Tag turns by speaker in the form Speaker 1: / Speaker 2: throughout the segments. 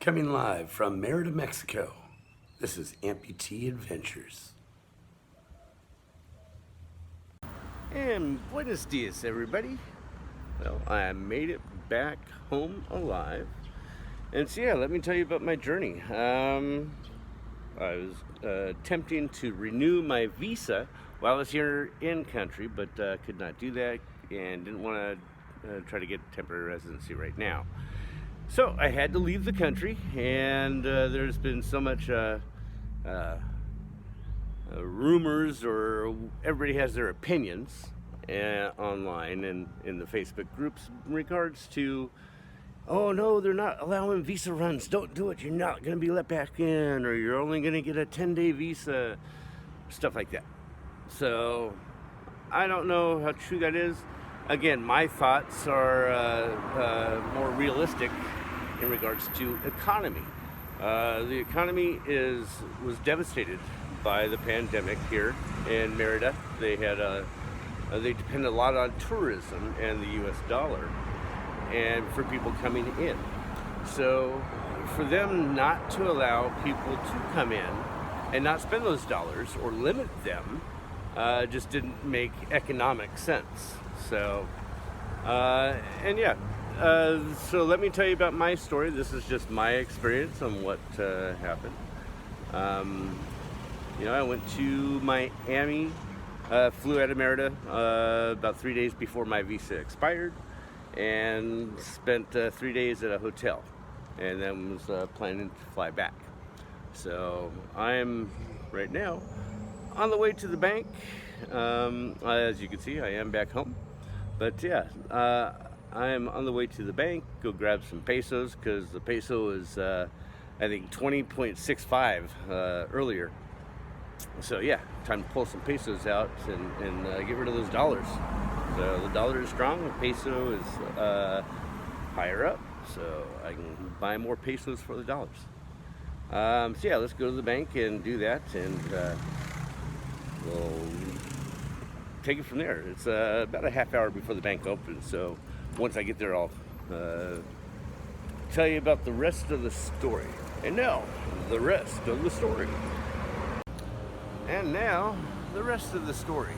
Speaker 1: Coming live from Merida, Mexico, this is Amputee Adventures.
Speaker 2: And buenos dias, everybody. Well, I made it back home alive. And so, yeah, let me tell you about my journey. I was attempting to renew my visa while I was here in country, but could not do that and didn't want to try to get temporary residency right now. So I had to leave the country, and there's been so much rumors, or everybody has their opinions online and in the Facebook groups in regards to, oh no, they're not allowing visa runs, don't do it, you're not going to be let back in, or you're only going to get a 10-day visa, stuff like that. So I don't know how true that is. Again, my thoughts are more realistic in regards to economy. The economy was devastated by the pandemic here in Merida. They depend a lot on tourism and the U.S. dollar, and for people coming in. So for them not to allow people to come in and not spend those dollars or limit them just didn't make economic sense. So so let me tell you about my story. This is just my experience on what happened. I went to Miami, flew out of Merida about 3 days before my visa expired, and spent 3 days at a hotel, and then was planning to fly back. So I'm right now on the way to the bank. As you can see, I am back home. But yeah, I am on the way to the bank, go grab some pesos, because the peso is, I think, 20.65 earlier. So yeah, time to pull some pesos out and get rid of those dollars. So the dollar is strong, the peso is higher up, so I can buy more pesos for the dollars. So yeah, let's go to the bank and do that, and we'll take it from there. It's about a half hour before the bank opens, so once I get there, I'll tell you about the rest of the story. And now, the rest of the story. And now, the rest of the story.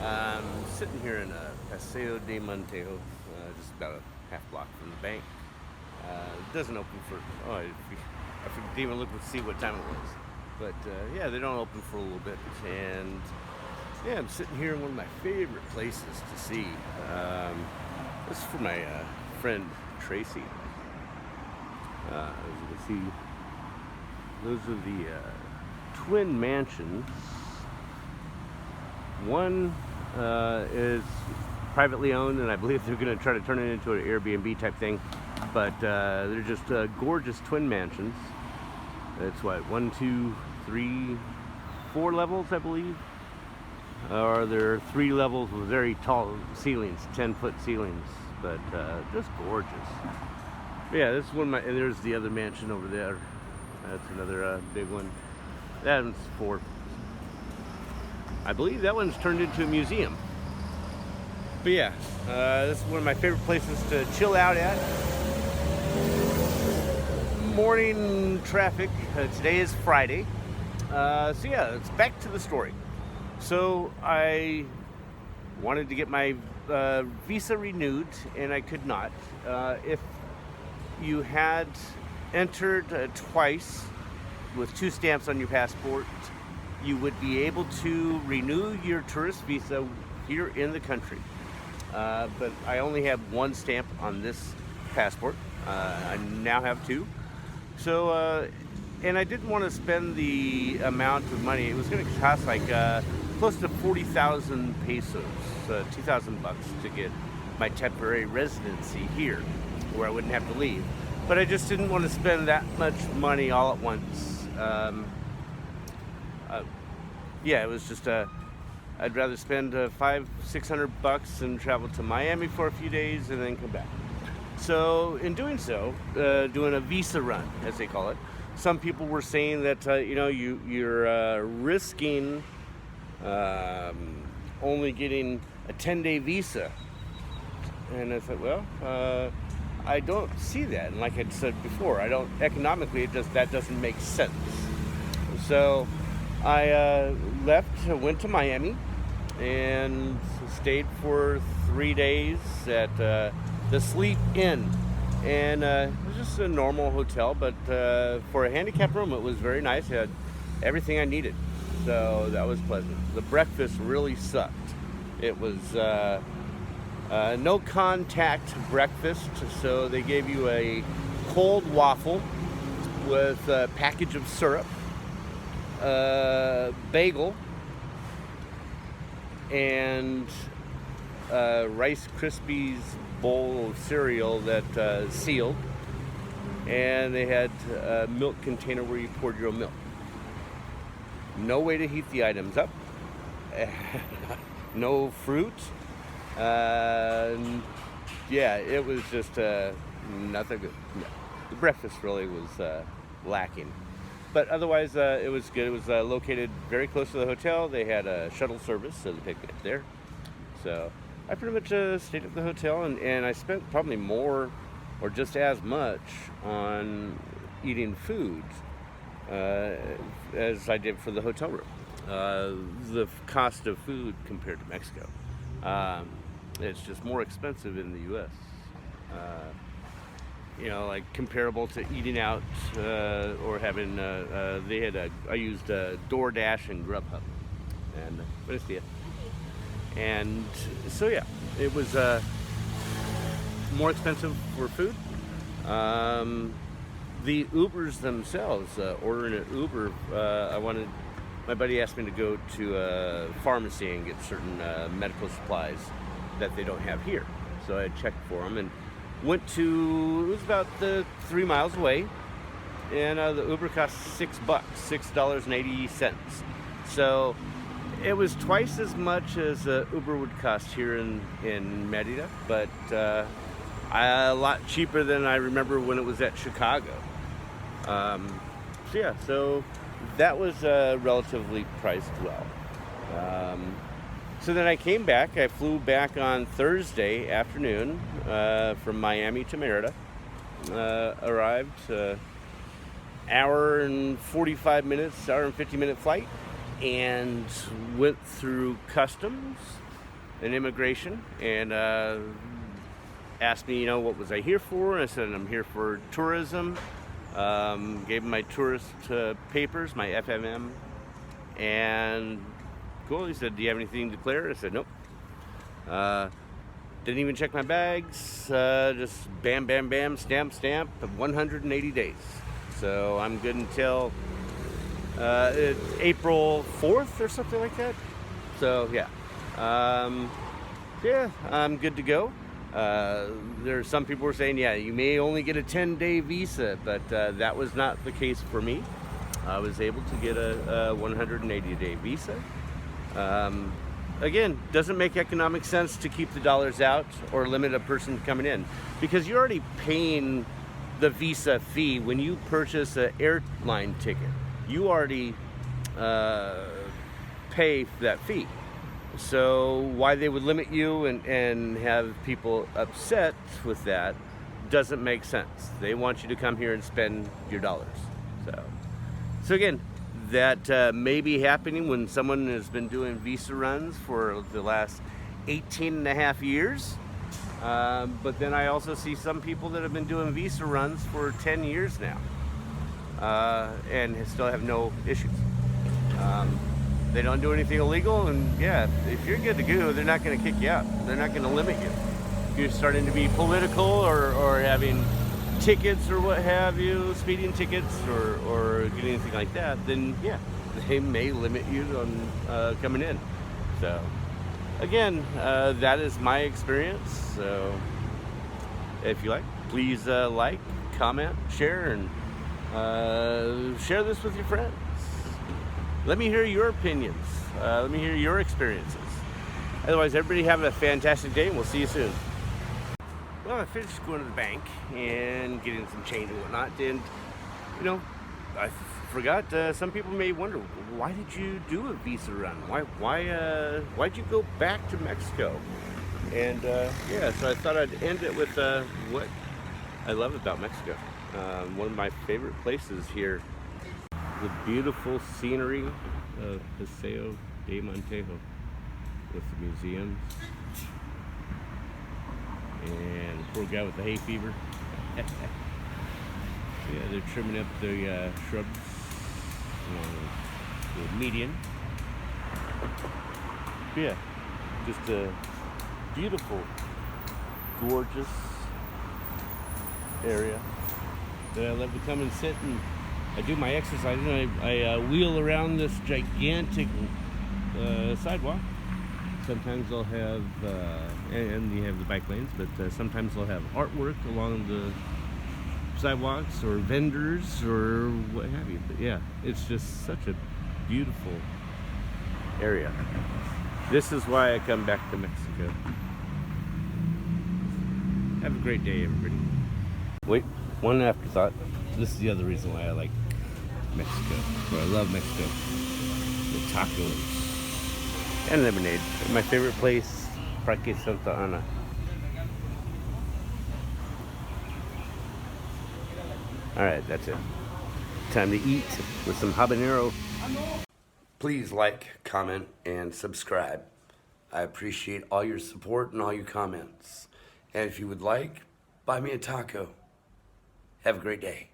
Speaker 2: I'm sitting here in Paseo de Monteo, just about a half block from the bank. It doesn't open for, I didn't even look to see what time it was. But yeah, they don't open for a little bit. And yeah, I'm sitting here in one of my favorite places to see. This is for my friend Tracy. As you can see, those are the twin mansions. One is privately owned, and I believe they're going to try to turn it into an Airbnb type thing. But they're just gorgeous twin mansions. It's what, 1, 2, 3, 4 levels, I believe. Or there are 3 levels with very tall ceilings, 10-foot ceilings, but just gorgeous. But yeah, this is one of my, and there's the other mansion over there. That's another big one. That one's 4. I believe that one's turned into a museum. But yeah, this is one of my favorite places to chill out at. Morning traffic. Today is Friday. So yeah, it's back to the story. So I wanted to get my visa renewed, and I could not. If you had entered twice with 2 stamps on your passport, you would be able to renew your tourist visa here in the country. But I only have 1 stamp on this passport. I now have 2. So, and I didn't want to spend the amount of money. It was going to cost like close to 40,000 pesos, $2,000 to get my temporary residency here, where I wouldn't have to leave. But I just didn't want to spend that much money all at once. Yeah, it was just I'd rather spend $500-600 and travel to Miami for a few days and then come back. So in doing so, doing a visa run, as they call it, some people were saying that you're risking only getting a 10-day visa. And I thought, well, I don't see that. And like I said before, I don't economically. That doesn't make sense. So I left, went to Miami, and stayed for 3 days at the Sleep Inn. And it was just a normal hotel, but for a handicapped room, it was very nice. It had everything I needed, so that was pleasant. The breakfast really sucked. It was no contact breakfast, so they gave you a cold waffle with a package of syrup, bagel, and Rice Krispies bowl of cereal that sealed, and they had a milk container where you poured your own milk. No way to heat the items up. No fruit. Yeah, it was just nothing good. No. The breakfast really was lacking. But otherwise, it was good. It was located very close to the hotel. They had a shuttle service, so they picked me up there. So I pretty much stayed at the hotel, and I spent probably more or just as much on eating food as I did for the hotel room. The cost of food compared to Mexico, it's just more expensive in the U.S. Like comparable to eating out or having. I used DoorDash and Grubhub, and buenos dias. And so yeah, it was more expensive for food. The Ubers themselves, ordering an Uber, my buddy asked me to go to a pharmacy and get certain medical supplies that they don't have here. So I checked for them and went to, it was about 3 miles away, and the Uber cost $6, $6.80. So it was twice as much as Uber would cost here in Merida, but a lot cheaper than I remember when it was at Chicago. So that was relatively priced well. So then I came back. I flew back on Thursday afternoon from Miami to Merida. Arrived hour and 45 minutes, hour and 50-minute flight, and went through customs and immigration, and asked me, what was I here for? And I said, I'm here for tourism. Gave him my tourist papers, my FMM, and cool. He said, do you have anything to declare? I said, nope. Didn't even check my bags. Just bam, bam, bam, stamp, 180 days. So I'm good until it's April 4th or something like that. So yeah, I'm good to go. There's some people were saying, yeah, you may only get a 10-day visa, but that was not the case for me. I was able to get a 180-day visa. Again, doesn't make economic sense to keep the dollars out or limit a person coming in, because you're already paying the visa fee when you purchase an airline ticket. You already pay that fee. So why they would limit you and have people upset with that doesn't make sense. They want you to come here and spend your dollars. So again, that may be happening when someone has been doing visa runs for the last 18 and a half years. But then I also see some people that have been doing visa runs for 10 years now and still have no issues. They don't do anything illegal, and yeah, if you're good to go, they're not going to kick you out. They're not going to limit you. If you're starting to be political or having tickets or what have you, speeding tickets or getting anything like that, then yeah, they may limit you on coming in. So again, that is my experience. So if you like, please like, comment, share, and share this with your friends. Let me hear your opinions. Let me hear your experiences. Otherwise, everybody have a fantastic day, and we'll see you soon. Well, I finished going to the bank and getting some change and whatnot, and I forgot. Some people may wonder, why did you do a visa run? Why'd you go back to Mexico? And so I thought I'd end it with what I love about Mexico. One of my favorite places here. The beautiful scenery of Paseo de Montejo with the museums. And the poor guy with the hay fever. Yeah, they're trimming up the shrubs along the median. Yeah, just a beautiful, gorgeous area that I love to come and sit and I do my exercise and I wheel around this gigantic sidewalk. Sometimes they'll have, and you have the bike lanes, but sometimes they'll have artwork along the sidewalks or vendors or what have you. But yeah, it's just such a beautiful area. This is why I come back to Mexico. Have a great day, everybody. Wait, one afterthought. This is the other reason why I like Mexico, or I love Mexico. The tacos and lemonade. My favorite place, Parque Santa Ana. Alright, that's it. Time to eat with some habanero.
Speaker 1: Please like, comment, and subscribe. I appreciate all your support and all your comments. And if you would like, buy me a taco. Have a great day.